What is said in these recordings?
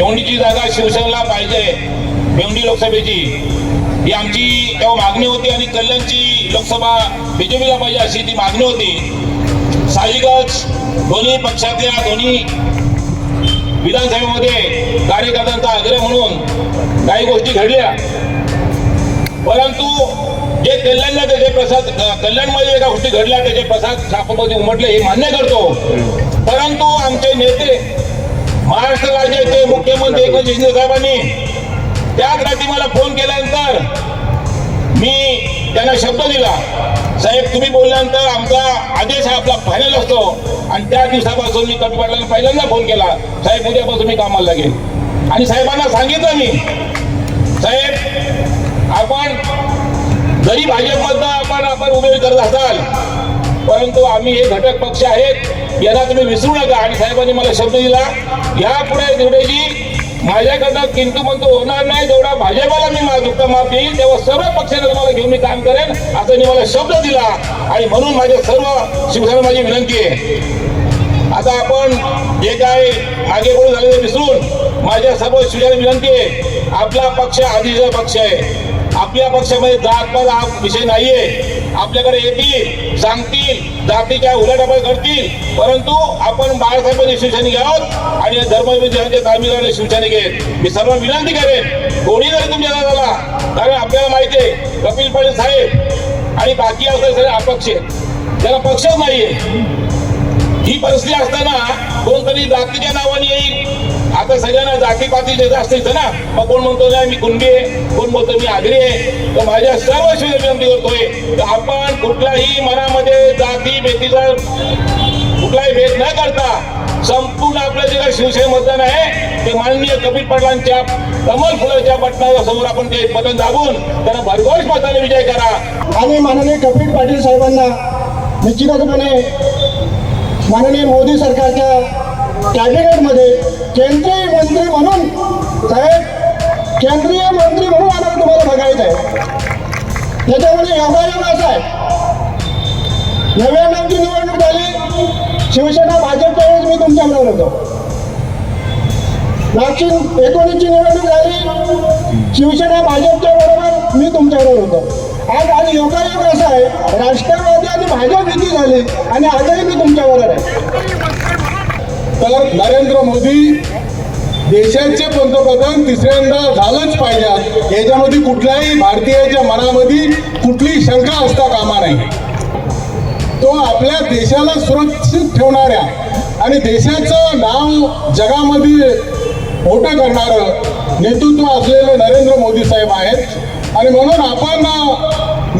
भिवंडीची जागा शिवसेनेला पाहिजे, भिवंडी लोकसभेची ही आमची तेव्हा मागणी होती आणि कल्याणची लोकसभा बीजेपीला पाहिजे अशी ती मागणी होती। साहजिकच दोन्ही पक्षातल्या दोन्ही विधानसभेमध्ये कार्यकर्त्यांचा आग्रह म्हणून काही गोष्टी घडल्या, परंतु जे कल्याणला त्याचे प्रसाद कल्याणमध्ये एका गोष्टी घडल्या त्याचे प्रसाद छापामध्ये उमटले हे मान्य करतो, परंतु आमचे नेते महाराष्ट्र राज्याचे मुख्यमंत्री एकनाथ शिंदे साहेबांनी त्याच रात्री मला फोन केल्यानंतर मी त्यांना शब्द दिला, साहेब तुम्ही बोलल्यानंतर आमचा आदेश हा आपला फायनल असतो, आणि त्या दिवसापासून मी कपी पाटलांना पहिल्यांदा फोन केला, साहेब उद्यापासून मी कामाला लागेल। आणि साहेबांना सांगितलं मी, साहेब आपण जरी भाजपमधनं आपण उमेदवारी करत असाल, परंतु आम्ही हे घटक पक्ष आहेत यांना तुम्ही विसरू नका। आणि साहेबांनी मला शब्द दिला, यापुढे जेवढेची माझ्याकडनं किंतु म्हणतो होणार नाही, जेवढा भाजपाला मी माझा दुःख माफ देईल तेव्हा सर्व पक्षाने मला घेऊन मी काम करेन असं मी मला शब्द दिला। आणि म्हणून माझ्या सर्व शिवसेना माझी विनंती आहे, आता आपण जे काय मागे पुढे झाले ते विसरून माझ्या सर्व शिवसेना विनंती आहे, आपला पक्ष आधीचा पक्ष आहे, आपल्या पक्षामध्ये जातपात हा विषय नाहीये, आपल्याकडे येतील सांगतील जातीच्या उलाढाल करतील, परंतु आपण बाळासाहेबांनी शिवसैनिक आहोत आणि धर्मविजयाचे तामिळनाडू शिवसैनिक आहेत। मी सर्व विनंती करेन कोणी जरी तुमच्या झाला, कारण आपल्याला माहिती आहे कपिल पाटील साहेब आणि बाकी असले सगळे अपक्ष आहेत, त्याला पक्षच नाहीये। ही परिस्थिती असताना कोणतरी जातीच्या नावाने येईल, आता सगळ्यांना जातीपाती जास्त येतं ना, मग कोण म्हणतो नाही मी कुणबी आहे, कोण बोलतो मी आगरी आहे, तर माझ्या सर्व शिवसेना विनंती करतोय तर आपण कुठलाही मनामध्ये जाती बेतीचा कुठलाही भेद न करता संपूर्ण आपलं जे काही शिवसेना मतदान आहे ते माननीय कपिल पाटलांच्या कमल फुलाच्या बटनासमोर आपण ते बटन दाबून त्यांना भरघोस मताने विजय करा। आणि माननीय कपिल पाटील साहेबांना निश्चितपणे माननीय मोदी सरकारच्या कॅबिनेटमध्ये केंद्रीय मंत्री म्हणून, साहेब केंद्रीय मंत्री म्हणून आम्हाला तुम्हाला बघायचं आहे। त्याच्यामध्ये योगायोग असा आहे, 99ची निवडणूक झाली, शिवसेना भाजपच्या वेळेस मी तुमच्याबरोबर होतो, 19ची निवडणूक झाली, शिवसेना भाजपच्या बरोबर मी तुमच्याबरोबर होतो। आज योगायोग असा आहे, राष्ट्रवादी आणि भाजप युती झाली आणि आजही मी तुमच्याबरोबर आहे। तर नरेंद्र मोदी देशाचे पंतप्रधान तिसऱ्यांदा झालंच पाहिजे, याच्यामध्ये कुठल्याही भारतीयाच्या मनामध्ये कुठलीही शंका असता कामा नाही। तो आपल्या देशाला सुरक्षित ठेवणाऱ्या आणि देशाचं नाव जगामध्ये मोठं करणारं नेतृत्व असलेले नरेंद्र मोदी साहेब आहेत। आणि म्हणून आपण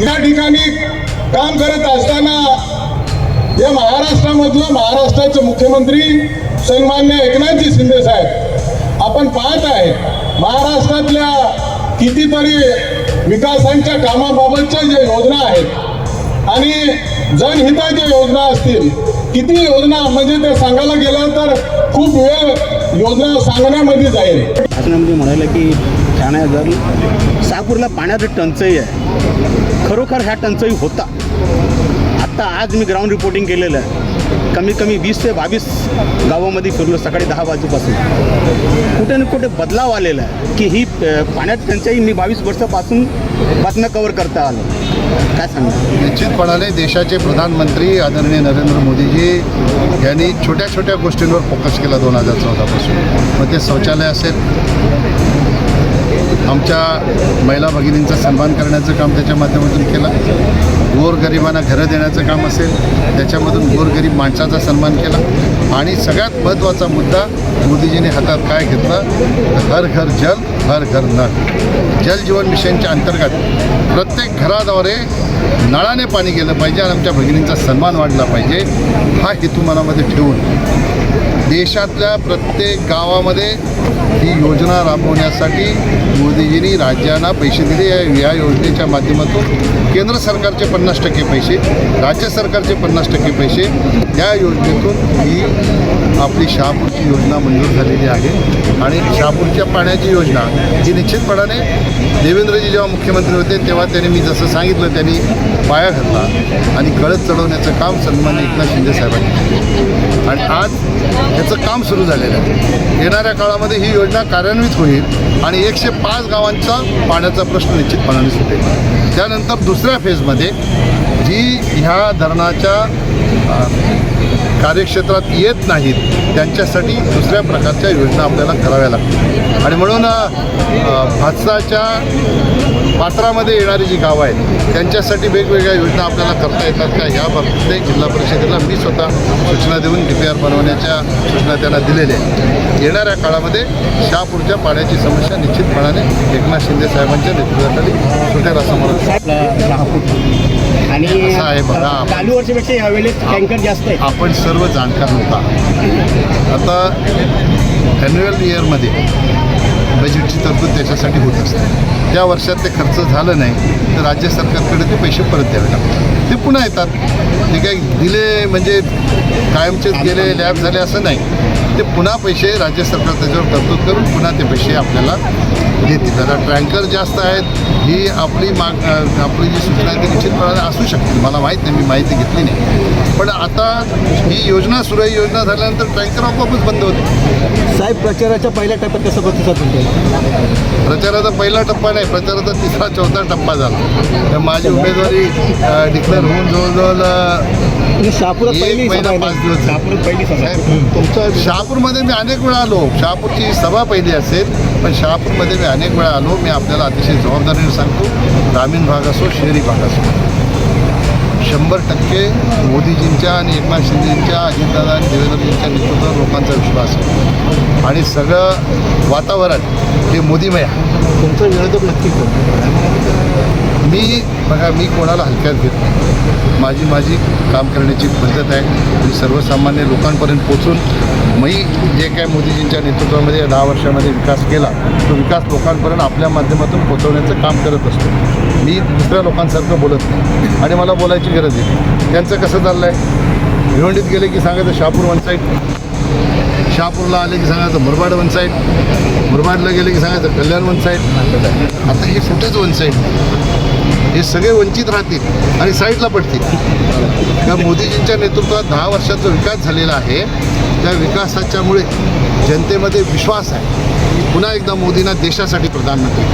या ठिकाणी काम करत असताना या महाराष्ट्राचे मुख्यमंत्री सन्मान्य एकनाथजी शिंदे साहेब आपण पाहत आहे, महाराष्ट्रातल्या कितीतरी विकासांच्या कामाबाबतच्या ज्या योजना आहेत आणि जनहिताच्या योजना असतील, किती योजना म्हणजे ते सांगायला गेलं तर खूप वेळ योजना सांगण्यामध्ये जाईल। भाषणामध्ये म्हणाले की ठाण्याजवळ शहापूरला पाण्याची टंचाई आहे, खरोखर ह्या टंचाई होता। आता आज मी ग्राउंड रिपोर्टिंग केलेलं आहे, कमीत कमी 20 ते 22 गावामध्ये फिरलो सकाळी 10 वाजेपासून, कुठे ना कुठे बदलाव आलेला आहे की ही पाण्याची टंचाई मी 22 वर्षापासून बातम्या कव्हर करता आलो। काय सांगणार? निश्चितपणाने देशाचे प्रधानमंत्री आदरणीय नरेंद्र मोदीजी यांनी छोट्या छोट्या गोष्टींवर फोकस केला 2014 पासून, मग ते शौचालय असेल, आमच्या महिला भगिनींचा सन्मान करण्याचं काम त्याच्या माध्यमातून केलं, गोरगरिबांना घरं देण्याचं काम असेल त्याच्यामधून गोरगरीब माणसाचा सन्मान केला, आणि सगळ्यात महत्त्वाचा मुद्दा मोदीजींनी हातात काय घेतला तर हर घर जल हर घर नळ, जल जीवन मिशनच्या अंतर्गत प्रत्येक घराद्वारे नळाने पाणी गेलं पाहिजे आणि आमच्या भगिनींचा सन्मान वाढला पाहिजे, हा हेतू मनामध्ये ठेवून देशातल्या प्रत्येक गावामध्ये ही योजना राबवण्यासाठी मोदीजींनी राज्यांना पैसे दिले। या योजनेच्या माध्यमातून केंद्र सरकारचे 50% पैसे, राज्य सरकारचे 50% पैसे, या योजनेतून ही आपली शहापूरची योजना मंजूर झालेली आहे। आणि शहापूरच्या पाण्याची योजना ही निश्चितपणाने देवेंद्रजी जेव्हा मुख्यमंत्री होते तेव्हा त्यांनी, मी जसं सांगितलं, त्यांनी पाया घातला आणि कळत चढवण्याचं काम सन्मान्य एकनाथ शिंदे साहेबांनी केलं आणि आज याचं काम सुरू झालेलं आहे. येणाऱ्या काळामध्ये ही योजना कार्यान्वित होईल आणि 105 गावांचा पाण्याचा प्रश्न निश्चितपणाने सुटेल. त्यानंतर दुसऱ्या फेजमध्ये जी ह्या धरणाच्या कार्यक्षेत्रात येत नाहीत त्यांच्यासाठी दुसऱ्या प्रकारच्या योजना आपल्याला कराव्या लागतील आणि म्हणून भातसाच्या पात्रामध्ये येणारी जी गावं आहेत त्यांच्यासाठी वेगवेगळ्या योजना आपल्याला करता येतात का ह्या बाबतीत जिल्हा परिषदेला मी स्वतः सूचना देऊन DPR बनवण्याच्या सूचना त्यांना दिलेल्या आहेत. येणाऱ्या काळामध्ये शहापूरच्या पाण्याची समस्या निश्चितपणाने एकनाथ शिंदे साहेबांच्या नेतृत्वाखाली सुटेल असं मला आणि असं आहे बघा, चालू वर्षापेक्षा यावेळेस टँकर जास्त आहे. आपण सर्व जाणकार लोक आहात. आता ॲन्युअल इयरमध्ये बजेटची तरतूद त्याच्यासाठी होत असते. त्या वर्षात ते खर्च झालं नाही तर राज्य सरकारकडे ते पैसे परत द्यावे लागतात. ते पुन्हा येतात. ते काही दिले म्हणजे कायमचेच गेले लॅब झाले असं नाही. ते पुन्हा पैसे राज्य सरकार त्याच्यावर तरतूद करून पुन्हा ते पैसे आपल्याला देतील. आता टँकर जास्त आहेत ही आपली जी सूचना आहे ती निश्चितपणाने असू शकते. मला माहीत नाही, मी माहिती घेतली नाही. पण आता ही योजना सुरू आहे. योजना झाल्यानंतर टँकर आपोआपच बंद होते. साहेब, प्रचाराच्या पहिल्या टप्प्यात कसं प्रतिसाद होतो? प्रचाराचा पहिला टप्पा नाही, प्रचाराचा 3रा-4था टप्पा झाला. तर माझी उमेदवारी डिक्लेअर होऊन जवळजवळ शहापुरात 1 महिना 5 दिवस झाले. शहापूरमध्ये मी अनेक वेळा आलो. शहापूरची सभा पहिली असेल पण शहापूरमध्ये मी अनेक वेळा आलो. मी आपल्याला अतिशय जबाबदारीने सांगतो, ग्रामीण भाग असो शहरी भाग असो, 100% मोदीजींच्या आणि एकनाथ शिंदेंच्या, अजितदादा आणि देवेंद्रजींच्या नेतृत्वावर लोकांचा विश्वास आहे आणि सगळं वातावरण हे मोदीमय आहे. तुमचं विरोधक नक्की मी कोणाला हलक्यात घेत नाही. माझी काम करण्याची पद्धत आहे. मी सर्वसामान्य लोकांपर्यंत पोचून मी जे काय मोदीजींच्या नेतृत्वामध्ये 10 वर्षामध्ये विकास केला तो विकास लोकांपर्यंत आपल्या माध्यमातून पोचवण्याचं काम करत असतो. मी दुसऱ्या लोकांसारखं बोलत नाही आणि मला बोलायची गरज आहे. त्यांचं कसं चाललं आहे, भिवंडीत गेले की सांगायचं शहापूर वन साईड, शहापूरला आले की सांगायचं मुरबाड वन साईड, मुरबाडला गेले की सांगायचं कल्याण वन साईड. आता हे कुठेच वन साईड, हे सगळे वंचित राहतील आणि साईडला पडतील. त्या मोदीजींच्या नेतृत्वात 10 वर्षाचा विकास झालेला आहे. त्या विकासाच्यामुळे जनतेमध्ये विश्वास आहे की पुन्हा एकदा मोदींना देशासाठी प्रधानमंत्री